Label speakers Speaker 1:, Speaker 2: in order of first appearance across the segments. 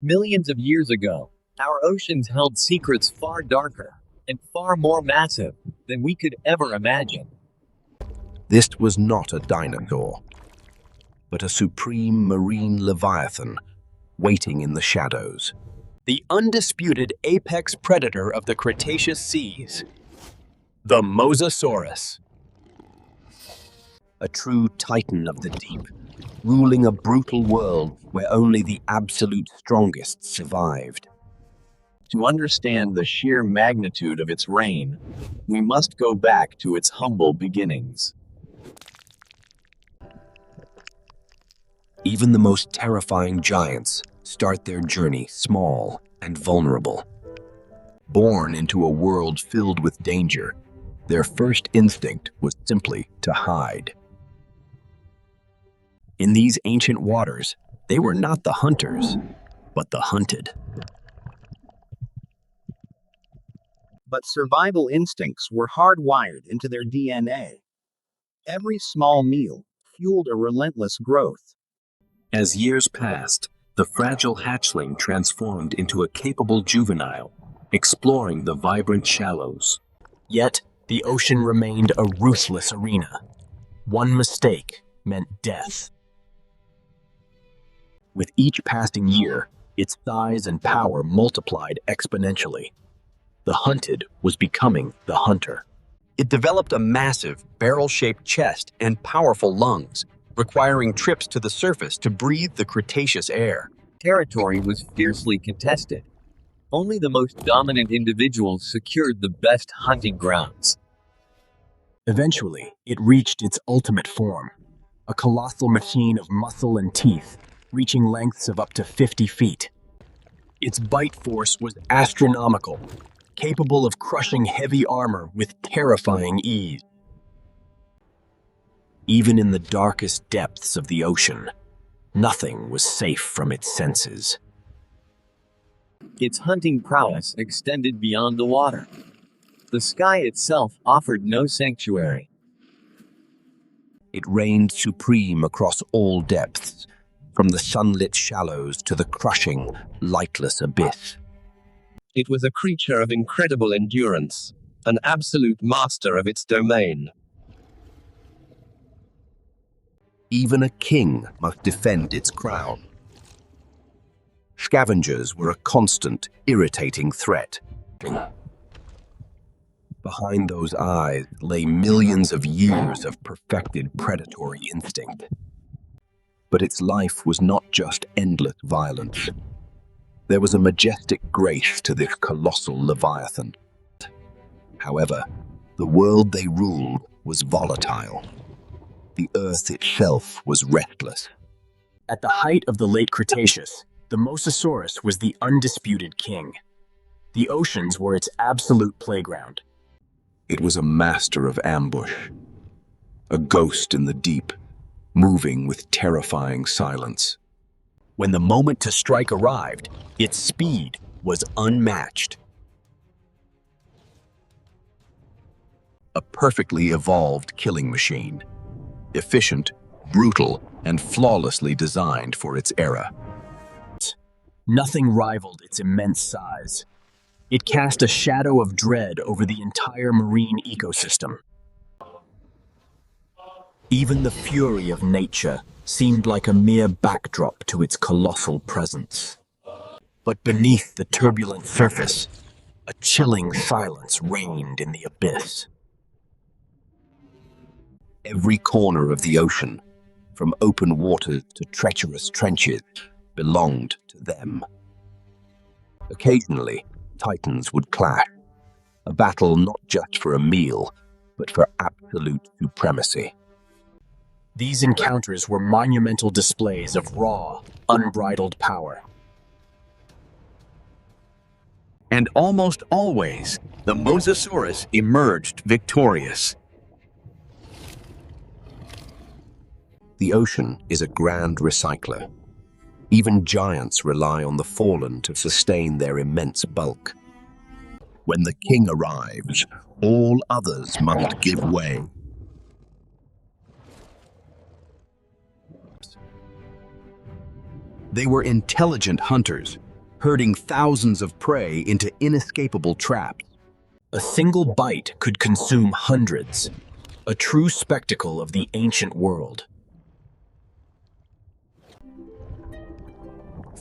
Speaker 1: Millions of years ago, our oceans held secrets far darker and far more massive than we could ever imagine.
Speaker 2: This was not a dinosaur, but a supreme marine leviathan waiting in the shadows.
Speaker 3: The undisputed apex predator of the Cretaceous seas, the Mosasaurus.
Speaker 2: A true titan of the deep, ruling a brutal world where only the absolute strongest survived.
Speaker 1: To understand the sheer magnitude of its reign, we must go back to its humble beginnings.
Speaker 2: Even the most terrifying giants start their journey small and vulnerable. Born into a world filled with danger, their first instinct was simply to hide. In these ancient waters, they were not the hunters, but the hunted.
Speaker 4: But survival instincts were hardwired into their DNA. Every small meal fueled a relentless growth.
Speaker 2: As years passed, the fragile hatchling transformed into a capable juvenile, exploring the vibrant shallows.
Speaker 3: Yet, the ocean remained a ruthless arena. One mistake meant death.
Speaker 2: With each passing year, its size and power multiplied exponentially. The hunted was becoming the hunter. It developed a massive, barrel-shaped chest and powerful lungs, requiring trips to the surface to breathe the Cretaceous air.
Speaker 1: Territory was fiercely contested. Only the most dominant individuals secured the best hunting grounds.
Speaker 3: Eventually, it reached its ultimate form, a colossal machine of muscle and teeth, reaching lengths of up to 50 feet. Its bite force was astronomical, capable of crushing heavy armor with terrifying ease.
Speaker 2: Even in the darkest depths of the ocean, nothing was safe from its senses.
Speaker 1: Its hunting prowess extended beyond the water. The sky itself offered no sanctuary.
Speaker 2: It reigned supreme across all depths, from the sunlit shallows to the crushing, lightless abyss.
Speaker 5: It was a creature of incredible endurance, an absolute master of its domain.
Speaker 2: Even a king must defend its crown. Scavengers were a constant, irritating threat. Behind those eyes lay millions of years of perfected predatory instinct. But its life was not just endless violence. There was a majestic grace to this colossal leviathan. However, the world they ruled was volatile. The earth itself was restless.
Speaker 3: At the height of the Late Cretaceous, the Mosasaurus was the undisputed king. The oceans were its absolute playground.
Speaker 2: It was a master of ambush, a ghost in the deep, moving with terrifying silence.
Speaker 3: When the moment to strike arrived, its speed was unmatched.
Speaker 2: A perfectly evolved killing machine, efficient, brutal, and flawlessly designed for its era.
Speaker 3: Nothing rivaled its immense size. It cast a shadow of dread over the entire marine ecosystem. Even the fury of nature seemed like a mere backdrop to its colossal presence. But beneath the turbulent surface, a chilling silence reigned in the abyss.
Speaker 2: Every corner of the ocean, from open waters to treacherous trenches, belonged to them. Occasionally, titans would clash, a battle not just for a meal, but for absolute supremacy.
Speaker 3: These encounters were monumental displays of raw, unbridled power.
Speaker 6: And almost always, the Mosasaurus emerged victorious.
Speaker 2: The ocean is a grand recycler. Even giants rely on the fallen to sustain their immense bulk. When the king arrives, all others must give way. They were intelligent hunters, herding thousands of prey into inescapable traps.
Speaker 3: A single bite could consume hundreds, a true spectacle of the ancient world.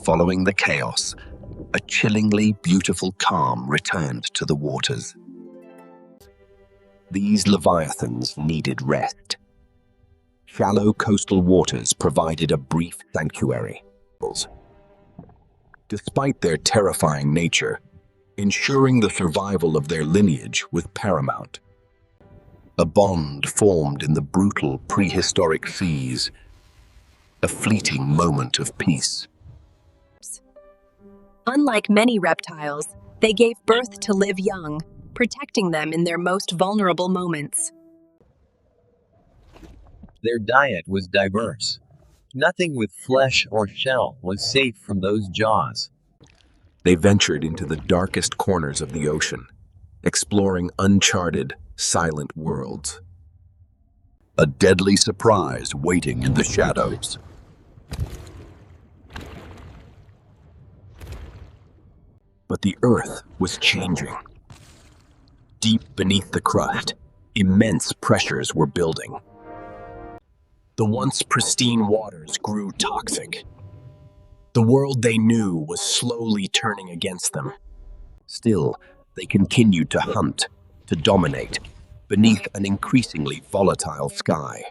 Speaker 2: Following the chaos, a chillingly beautiful calm returned to the waters. These leviathans needed rest. Shallow coastal waters provided a brief sanctuary. Despite their terrifying nature, ensuring the survival of their lineage was paramount. A bond formed in the brutal prehistoric seas, a fleeting moment of peace.
Speaker 7: Unlike many reptiles, they gave birth to live young, protecting them in their most vulnerable moments.
Speaker 1: Their diet was diverse. Nothing with flesh or shell was safe from those jaws.
Speaker 2: They ventured into the darkest corners of the ocean, exploring uncharted, silent worlds. A deadly surprise waiting in the shadows.
Speaker 3: But the Earth was changing. Deep beneath the crust, immense pressures were building. The once pristine waters grew toxic. The world they knew was slowly turning against them.
Speaker 2: Still, they continued to hunt, to dominate, beneath an increasingly volatile sky.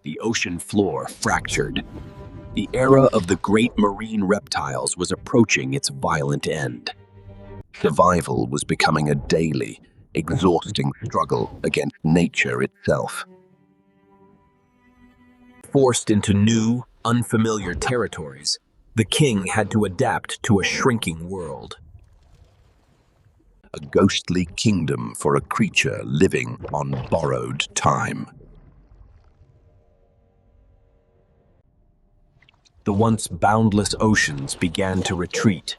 Speaker 2: The ocean floor fractured. The era of the great marine reptiles was approaching its violent end. Survival was becoming a daily, exhausting struggle against nature itself.
Speaker 3: Forced into new, unfamiliar territories, the king had to adapt to a shrinking world.
Speaker 2: A ghostly kingdom for a creature living on borrowed time.
Speaker 3: The once boundless oceans began to retreat,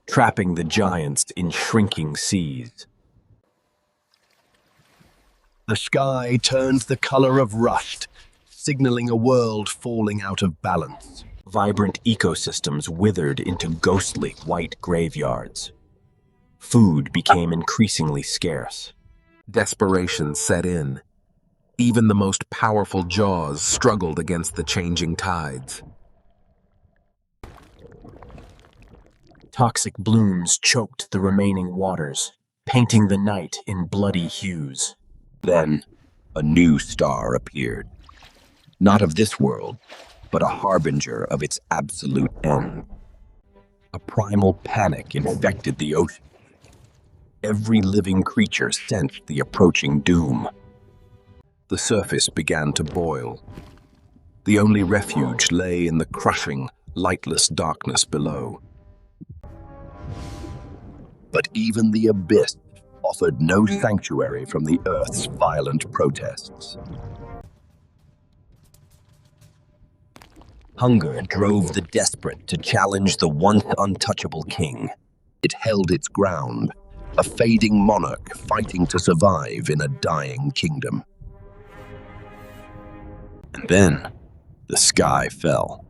Speaker 3: trapping the giants in shrinking seas.
Speaker 2: The sky turned the color of rust, signaling a world falling out of balance.
Speaker 3: Vibrant ecosystems withered into ghostly white graveyards. Food became increasingly scarce.
Speaker 2: Desperation set in. Even the most powerful jaws struggled against the changing tides.
Speaker 3: Toxic blooms choked the remaining waters, painting the night in bloody hues.
Speaker 2: Then, a new star appeared. Not of this world, but a harbinger of its absolute end. A primal panic infected the ocean. Every living creature sensed the approaching doom. The surface began to boil. The only refuge lay in the crushing, lightless darkness below. But even the abyss offered no sanctuary from the Earth's violent protests. Hunger drove the desperate to challenge the once untouchable king. It held its ground, a fading monarch fighting to survive in a dying kingdom. And then, the sky fell.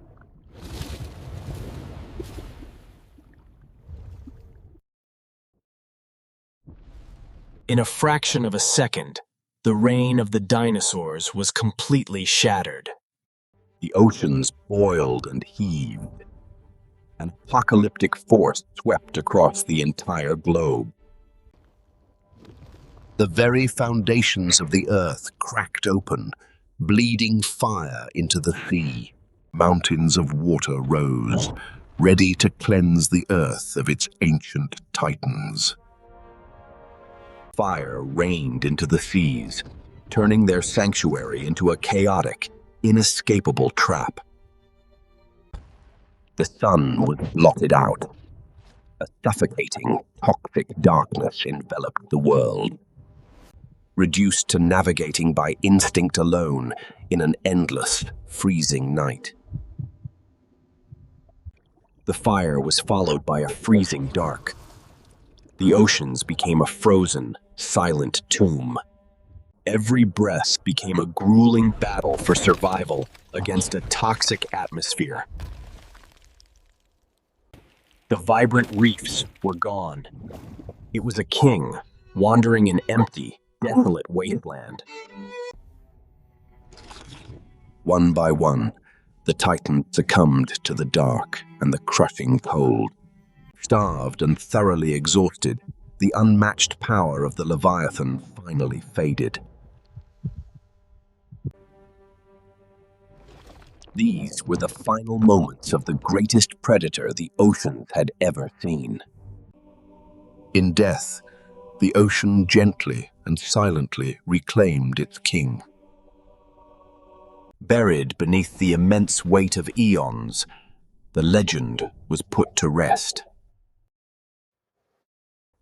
Speaker 3: In a fraction of a second, the reign of the dinosaurs was completely shattered.
Speaker 2: The oceans boiled and heaved. An apocalyptic force swept across the entire globe. The very foundations of the earth cracked open, bleeding fire into the sea. Mountains of water rose, ready to cleanse the earth of its ancient titans. Fire rained into the seas, turning their sanctuary into a chaotic, inescapable trap. The sun was blotted out. A suffocating, toxic darkness enveloped the world, reduced to navigating by instinct alone in an endless, freezing night. The fire was followed by a freezing dark. The oceans became a frozen, silent tomb. Every breath became a grueling battle for survival against a toxic atmosphere.
Speaker 3: The vibrant reefs were gone. It was a king wandering an empty, desolate wasteland.
Speaker 2: One by one, the Titans succumbed to the dark and the crushing cold. Starved and thoroughly exhausted, the unmatched power of the Leviathan finally faded. These were the final moments of the greatest predator the oceans had ever seen. In death, the ocean gently and silently reclaimed its king. Buried beneath the immense weight of eons, the legend was put to rest.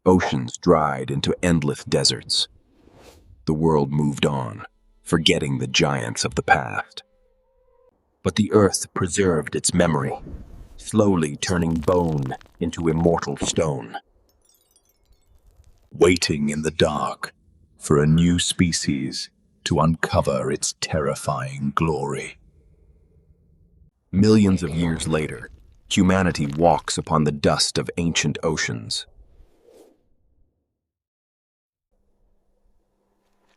Speaker 2: Oceans dried into endless deserts. The world moved on, forgetting the giants of the past. But the earth preserved its memory, slowly turning bone into immortal stone. Waiting in the dark for a new species to uncover its terrifying glory. Millions of years later, humanity walks upon the dust of ancient oceans.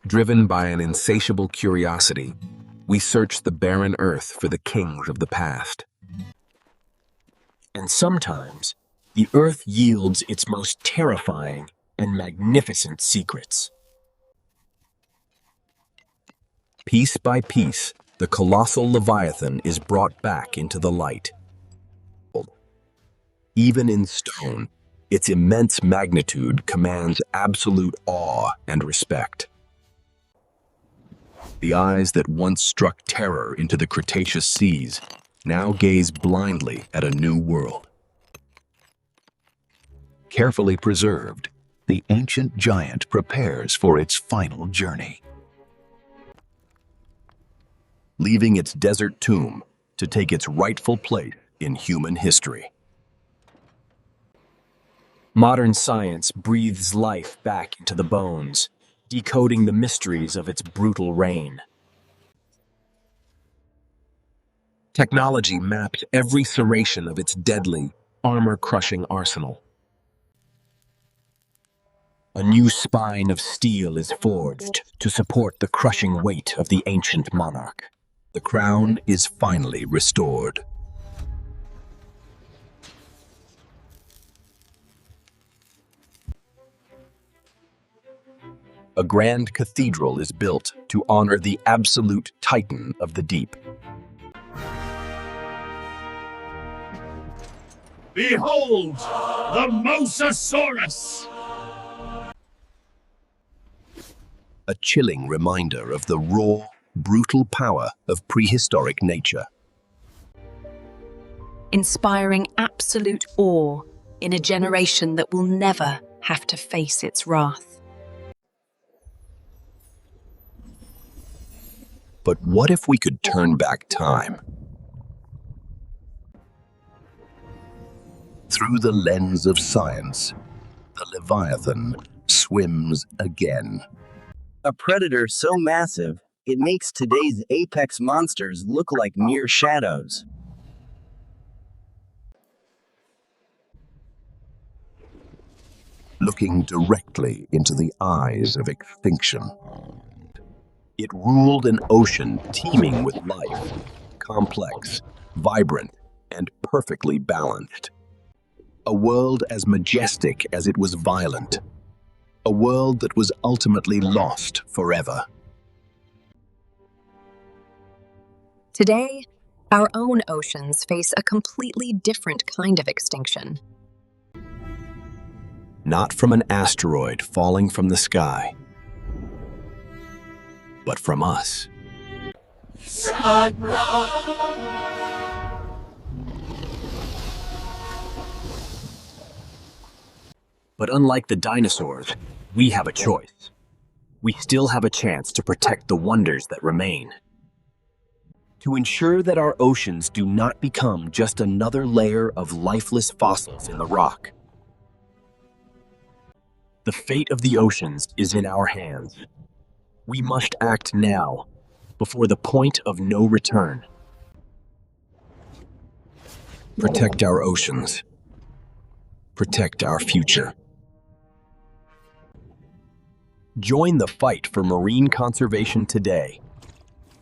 Speaker 2: Driven by an insatiable curiosity, we search the barren earth for the kings of the past.
Speaker 3: And sometimes, the earth yields its most terrifying and magnificent secrets.
Speaker 2: Piece by piece, the colossal Leviathan is brought back into the light. Even in stone, its immense magnitude commands absolute awe and respect. The eyes that once struck terror into the Cretaceous seas now gaze blindly at a new world.
Speaker 6: Carefully preserved, the ancient giant prepares for its final journey.
Speaker 2: Leaving its desert tomb to take its rightful place in human history.
Speaker 3: Modern science breathes life back into the bones, decoding the mysteries of its brutal reign. Technology mapped every serration of its deadly, armor-crushing arsenal. A new spine of steel is forged to support the crushing weight of the ancient monarch.
Speaker 2: The crown is finally restored. A grand cathedral is built to honor the absolute titan of the deep.
Speaker 8: Behold, the Mosasaurus!
Speaker 2: A chilling reminder of the raw, brutal power of prehistoric nature.
Speaker 7: Inspiring absolute awe in a generation that will never have to face its wrath.
Speaker 2: But what if we could turn back time? Through the lens of science, the Leviathan swims again.
Speaker 9: A predator so massive, it makes today's apex monsters look like mere shadows.
Speaker 2: Looking directly into the eyes of extinction. It ruled an ocean teeming with life, complex, vibrant, and perfectly balanced. A world as majestic as it was violent. A world that was ultimately lost forever.
Speaker 7: Today, our own oceans face a completely different kind of extinction.
Speaker 2: Not from an asteroid falling from the sky, but from us.
Speaker 3: But unlike the dinosaurs, we have a choice. We still have a chance to protect the wonders that remain. To ensure that our oceans do not become just another layer of lifeless fossils in the rock. The fate of the oceans is in our hands. We must act now, before the point of no return.
Speaker 2: Protect our oceans. protect our future.
Speaker 3: Join the fight for marine conservation today.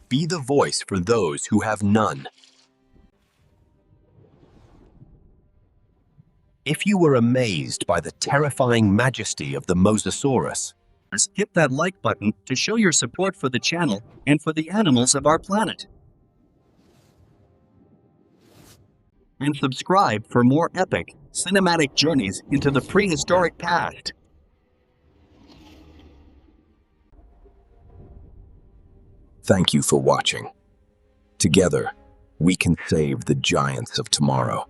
Speaker 2: Be the voice for those who have none. If you were amazed by the terrifying majesty of the Mosasaurus,
Speaker 9: Hit that like button to show your support for the channel and for the animals of our planet. And subscribe for more epic, cinematic journeys into the prehistoric past.
Speaker 2: thank you for watching. Together, we can save the giants of tomorrow.